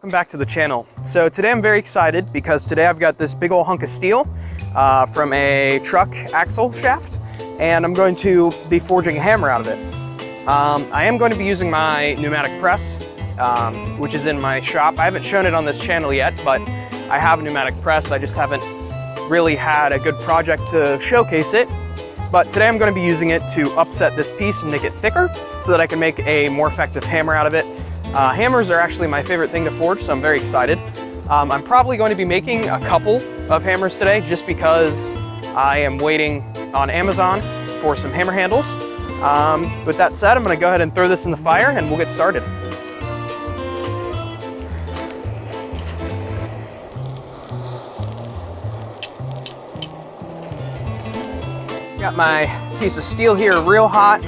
Welcome back to the channel. So today I'm very excited because today I've got this big old hunk of steel from a truck axle shaft, and I'm going to be forging a hammer out of it. I am going to be using my pneumatic press, which is in my shop. I haven't shown it on this channel yet, but I have a pneumatic press. I just haven't really had a good project to showcase it. But today I'm going to be using it to upset this piece and make it thicker so that I can make a more effective hammer out of it. Hammers are actually my favorite thing to forge, so I'm very excited. I'm probably going to be making a couple of hammers today just because I am waiting on Amazon for some hammer handles. With that said, I'm going to go ahead and throw this in the fire and we'll get started. Got my piece of steel here real hot.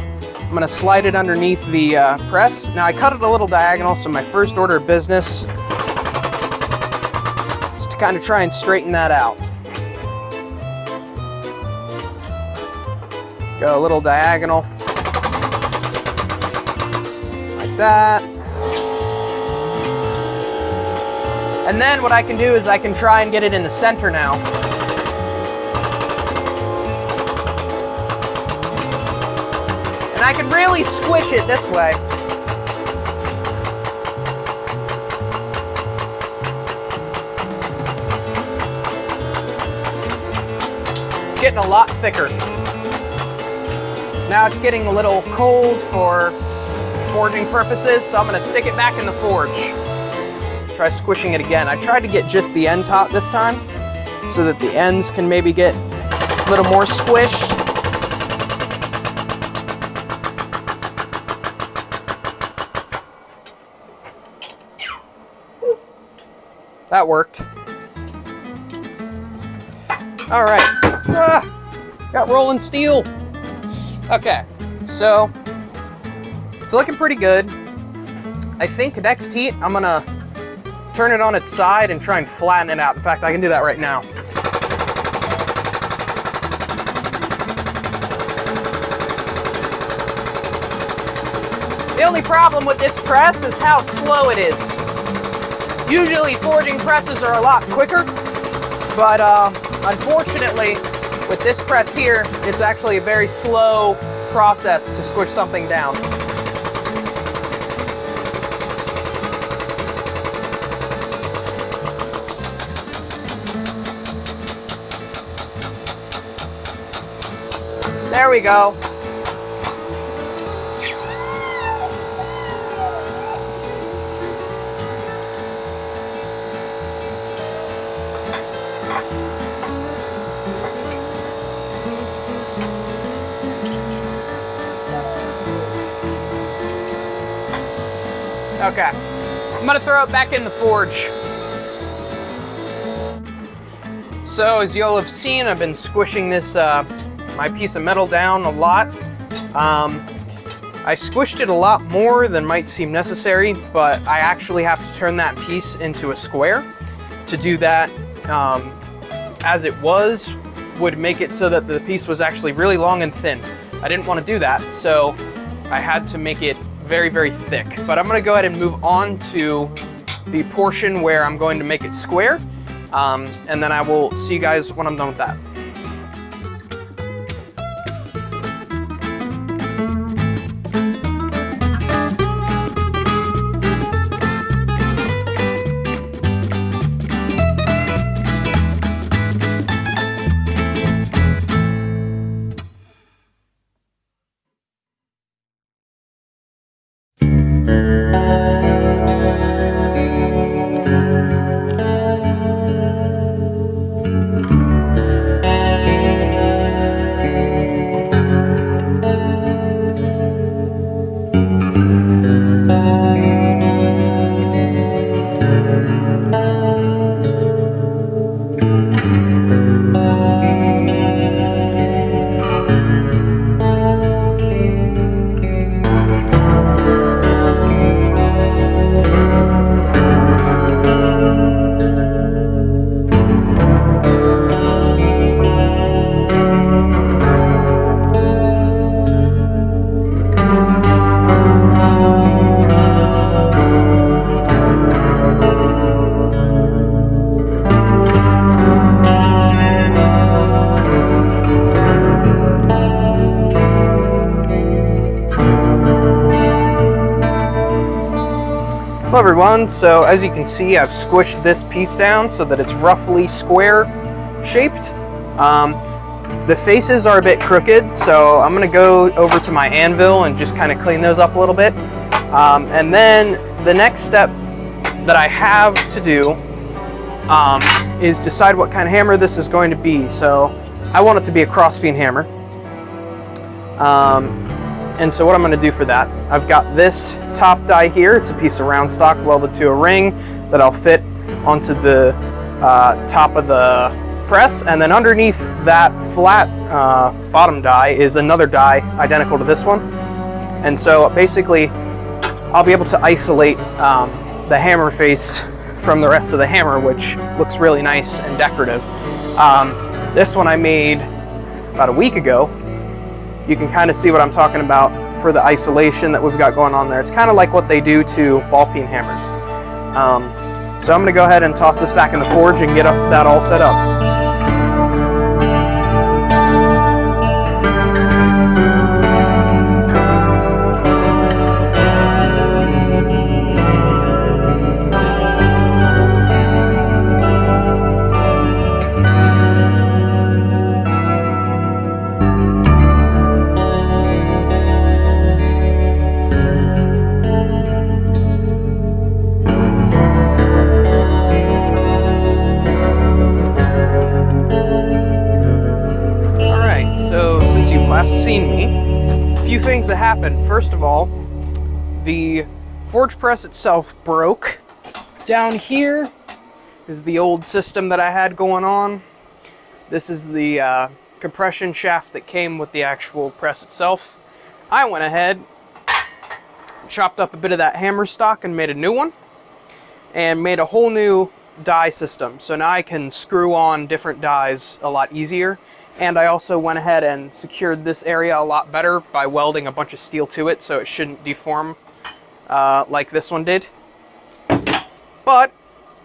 I'm gonna slide it underneath the press. Now I cut it a little diagonal, so my first order of business is to kind of try and straighten that out. Go a little diagonal, like that. And then what I can do is I can try and get it in the center now. And I can really squish it this way. It's getting a lot thicker. Now it's getting a little cold for forging purposes, so I'm going to stick it back in the forge. Try squishing it again. I tried to get just the ends hot this time so that the ends can maybe get a little more squished. That worked. All right, got rolling steel. Okay, so it's looking pretty good. I think next heat, I'm gonna turn it on its side and try and flatten it out. In fact, I can do that right now. The only problem with this press is how slow it is. Usually forging presses are a lot quicker, but unfortunately with this press here, it's actually a very slow process to squish something down. There we go. Okay, I'm gonna throw it back in the forge. So as you'll have seen, I've been squishing this, my piece of metal down a lot. I squished it a lot more than might seem necessary, but I actually have to turn that piece into a square. To do that, as it was, would make it so that the piece was actually really long and thin. I didn't want to do that, so I had to make it very, very thick. But I'm going to go ahead and move on to the portion where I'm going to make it square, and then I will see you guys when I'm done with that. Hello everyone, so as you can see I've squished this piece down so that it's roughly square shaped. The faces are a bit crooked, so I'm going to go over to my anvil and just kind of clean those up a little bit. And then the next step that I have to do is decide what kind of hammer this is going to be. So I want it to be a cross-peen hammer. And so what I'm going to do for that, I've got this top die here. It's a piece of round stock welded to a ring that I'll fit onto the top of the press, and then underneath that flat bottom die is another die identical to this one. And so basically I'll be able to isolate the hammer face from the rest of the hammer, which looks really nice and decorative. This one I made about a week ago. You can kind of see what I'm talking about for the isolation that we've got going on there. It's kind of like what they do to ball peen hammers. So I'm going to go ahead and toss this back in the forge and get that all set up. Last seen me, a few things that happened. First of all, the forge press itself broke. Down here is the old system that I had going on. This is the compression shaft that came with the actual press itself. I went ahead, chopped up a bit of that hammer stock and made a new one, and made a whole new die system. So now I can screw on different dies a lot easier. And I also went ahead and secured this area a lot better by welding a bunch of steel to it, so it shouldn't deform like this one did. But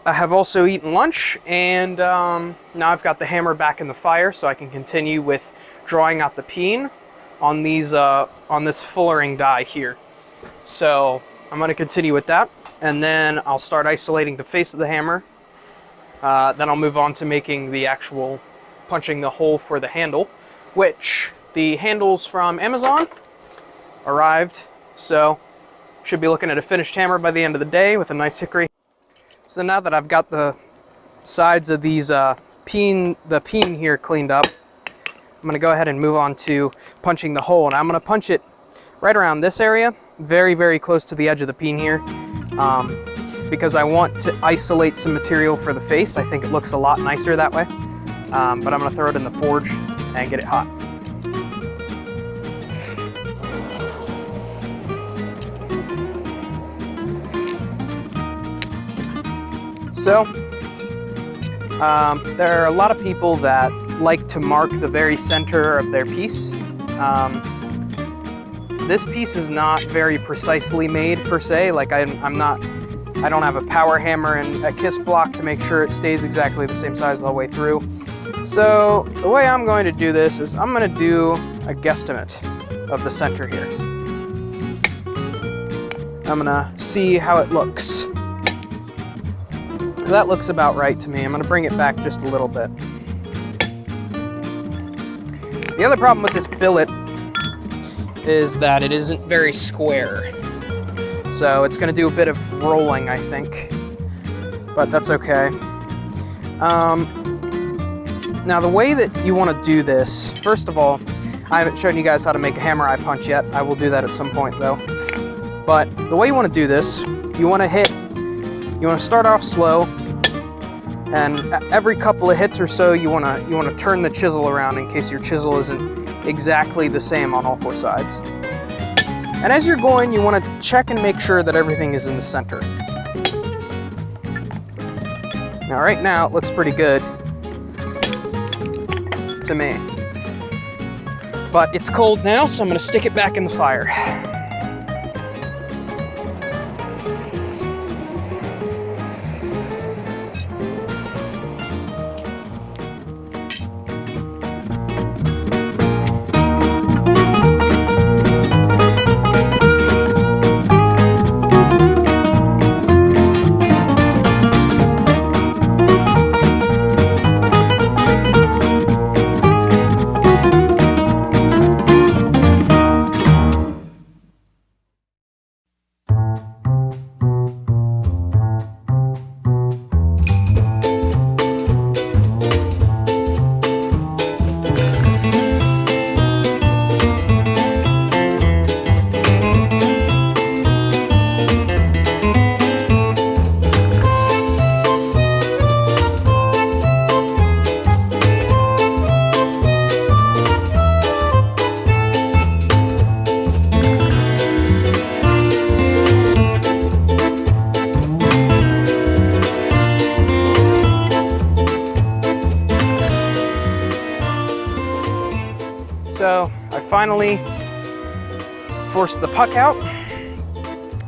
I have also eaten lunch, and now I've got the hammer back in the fire, so I can continue with drawing out the peen on these on this fullering die here. So I'm going to continue with that, and then I'll start isolating the face of the hammer. Then I'll move on to making the actual punching the hole for the handle, which the handles from Amazon arrived, so should be looking at a finished hammer by the end of the day with a nice hickory. So now that I've got the sides of these the peen here cleaned up, I'm going to go ahead and move on to punching the hole, and I'm going to punch it right around this area, very, very close to the edge of the peen here, because I want to isolate some material for the face. I think it looks a lot nicer that way. But I'm going to throw it in the forge and get it hot. So, there are a lot of people that like to mark the very center of their piece. This piece is not very precisely made per se. Like I don't have a power hammer and a kiss block to make sure it stays exactly the same size all the way through. So the way I'm going to do this is I'm going to do a guesstimate of the center here. I'm going to see how it looks. That looks about right to me. I'm going to bring it back just a little bit. The other problem with this billet is that it isn't very square. So it's going to do a bit of rolling, I think. But that's okay. Now the way that you want to do this, first of all, I haven't shown you guys how to make a hammer eye punch yet. I will do that at some point though. But the way you want to do this, you want to start off slow, and every couple of hits or so you want to turn the chisel around in case your chisel isn't exactly the same on all four sides. And as you're going, you want to check and make sure that everything is in the center. Now right now it looks pretty good to me. But it's cold now, so I'm going to stick it back in the fire. finally forced the puck out.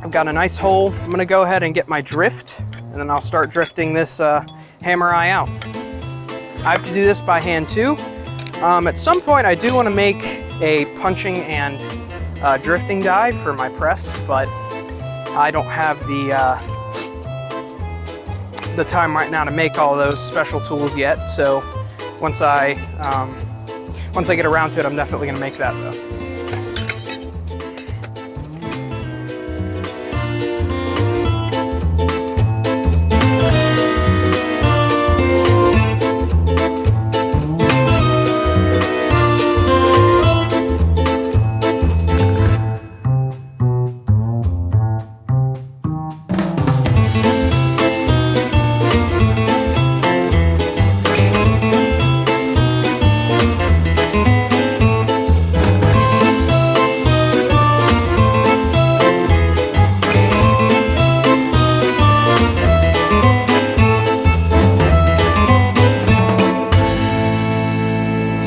I've got a nice hole. I'm gonna go ahead and get my drift, and then I'll start drifting this hammer eye out. I have to do this by hand too. At some point I do want to make a punching and drifting die for my press, but I don't have the time right now to make all those special tools yet. So once I get around to it, I'm definitely gonna make that though.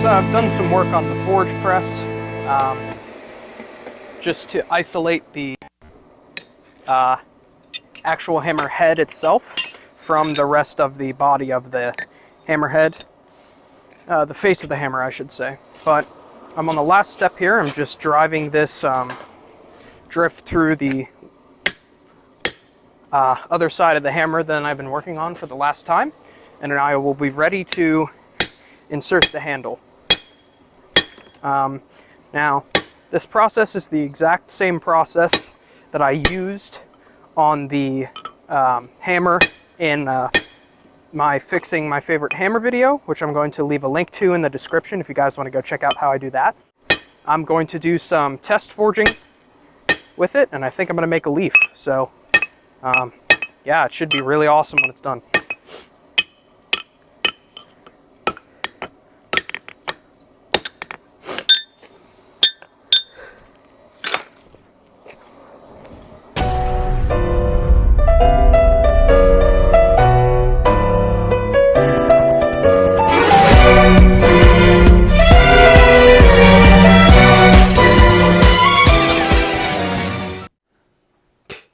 I've done some work on the forge press just to isolate the actual hammer head itself from the rest of the body of the hammerhead, the face of the hammer I should say. But I'm on the last step here. I'm just driving this drift through the other side of the hammer that I've been working on for the last time, and then I will be ready to insert the handle. Now, this process is the exact same process that I used on the hammer in my fixing my favorite hammer video, which I'm going to leave a link to in the description if you guys want to go check out how I do that. I'm going to do some test forging with it, and I think I'm going to make a leaf. So, yeah, it should be really awesome when it's done.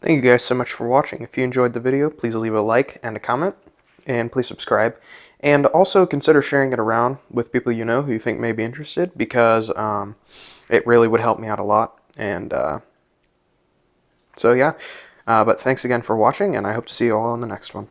Thank you guys so much for watching. If you enjoyed the video, please leave a like and a comment, and please subscribe. And also consider sharing it around with people you know who you think may be interested, because it really would help me out a lot. And so yeah, but thanks again for watching, and I hope to see you all in the next one.